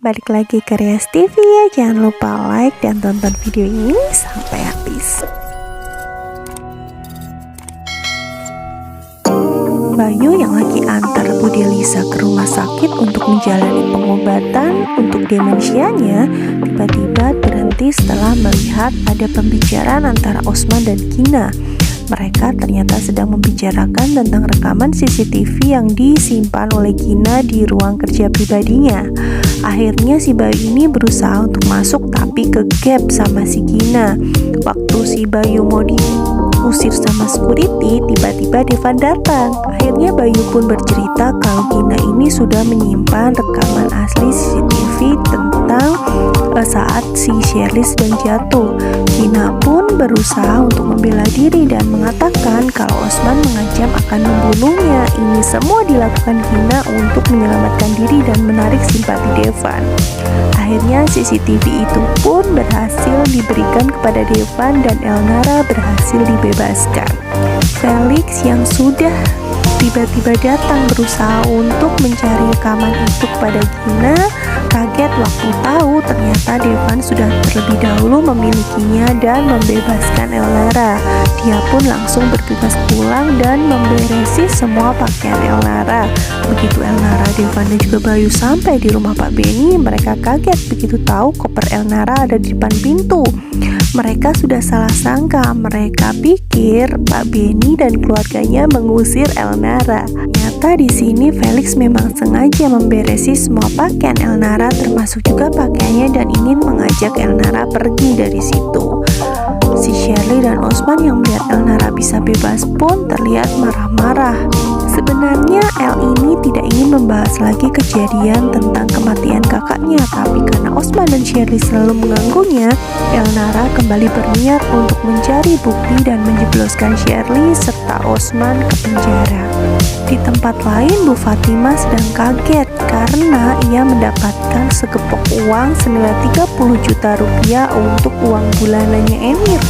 balik lagi ke Rias TV ya. Jangan lupa like dan tonton video ini sampai habis. Bayu yang lagi antar Bude Lisa ke rumah sakit untuk menjalani pengobatan untuk demensianya tiba-tiba berhenti setelah melihat ada pembicaraan antara Osman dan Gina. Mereka ternyata sedang membicarakan tentang rekaman CCTV yang disimpan oleh Gina di ruang kerja pribadinya. Akhirnya si Bayu ini berusaha untuk masuk tapi kegap sama si Gina. Waktu si Bayu mau diusir sama security, tiba-tiba Devan datang. Akhirnya Bayu pun bercerita kalau Gina ini sudah menyimpan rekaman asli CCTV tentang saat si Shirley sedang jatuh. Gina pun berusaha untuk membela diri dan mengatakan kalau Osman mengancam akan membunuhnya. Ini semua dilakukan Gina untuk menyelamatkan diri dan menarik simpati Devan. Akhirnya CCTV itu pun berhasil diberikan kepada Devan dan Elnara berhasil dibebaskan. Felix yang sudah tiba-tiba datang berusaha untuk mencari rekaman itu kepada Gina kaget waktu tahu ternyata Devan sudah terlebih dahulu memilikinya dan membebaskan Elnara. Dia pun langsung bergegas pulang dan memberesi semua pakaian Elnara. Begitu Elnara, Devan dan juga Bayu sampai di rumah Pak Benny, mereka kaget begitu tahu koper Elnara ada di depan pintu. Mereka sudah salah sangka, mereka pikir Pak Benny dan keluarganya mengusir Elnara. Ternyata di sini Felix memang sengaja memberesi semua pakaian Elnara termasuk juga pakaiannya dan ingin mengajak Elnara pergi dari situ. Si Shirley dan Osman yang melihat Elnara bisa bebas pun terlihat marah-marah. Sebenarnya El ini tidak ingin membahas lagi kejadian tentang kematian kakaknya, tapi karena Osman dan Shirley selalu mengganggunya, Elnara kembali berniat untuk mencari bukti dan menjebloskan Shirley serta Osman ke penjara. Di tempat lain, Bu Fatima sedang kaget karena ia mendapatkan segepok uang senilai 30 juta rupiah untuk uang bulanannya Emir.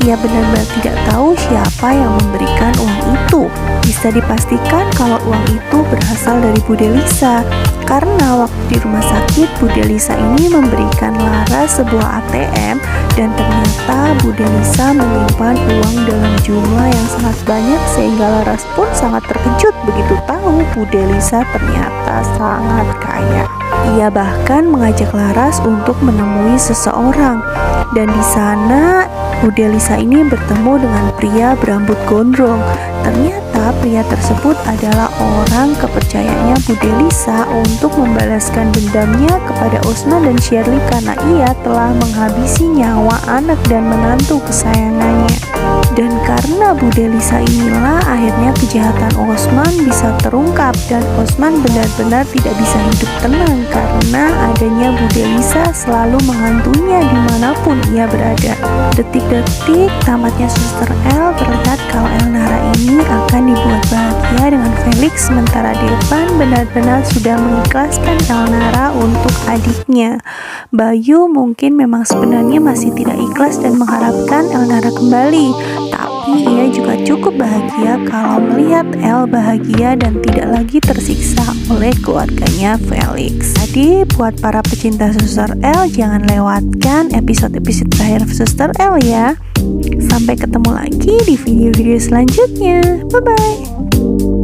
Ia benar-benar tidak tahu siapa yang memberikan uang itu. Bisa dipastikan kalau uang itu berasal dari Bude Lisa, karena waktu di rumah sakit Bude Lisa ini memberikan Laras sebuah ATM dan ternyata Bude Lisa menyimpan uang dalam jumlah yang sangat banyak sehingga Laras pun sangat terkejut begitu tahu Bude Lisa ternyata sangat kaya. Ia bahkan mengajak Laras untuk menemui seseorang dan di sana Bude Lisa ini bertemu dengan pria berambut gondrong. Ternyata pria tersebut adalah orang kepercayaannya Bude Lisa untuk membalaskan dendamnya kepada Osman dan Shirley karena ia telah menghabisi nyawa anak dan menantu kesayangannya. Dan karena Bude Lisa inilah akhirnya kejahatan Osman bisa terungkap dan Osman benar-benar tidak bisa hidup tenang karena adanya Bude Lisa selalu menghantuinya dimanapun ia berada. Detik-detik tamatnya Suster El terlihat kalau Elnara ini akan dibuat bahagia dengan Felix sementara Devan benar-benar sudah mengikhlaskan Elnara untuk adiknya. Bayu mungkin memang sebenarnya masih tidak ikhlas dan mengharapkan Elnara kembali, tapi ia juga cukup bahagia kalau melihat El bahagia dan tidak lagi tersiksa oleh keluarganya Felix. Jadi buat para pecinta Suster El, jangan lewatkan episode-episode terakhir Suster El ya. Sampai ketemu lagi di video-video selanjutnya. Bye-bye.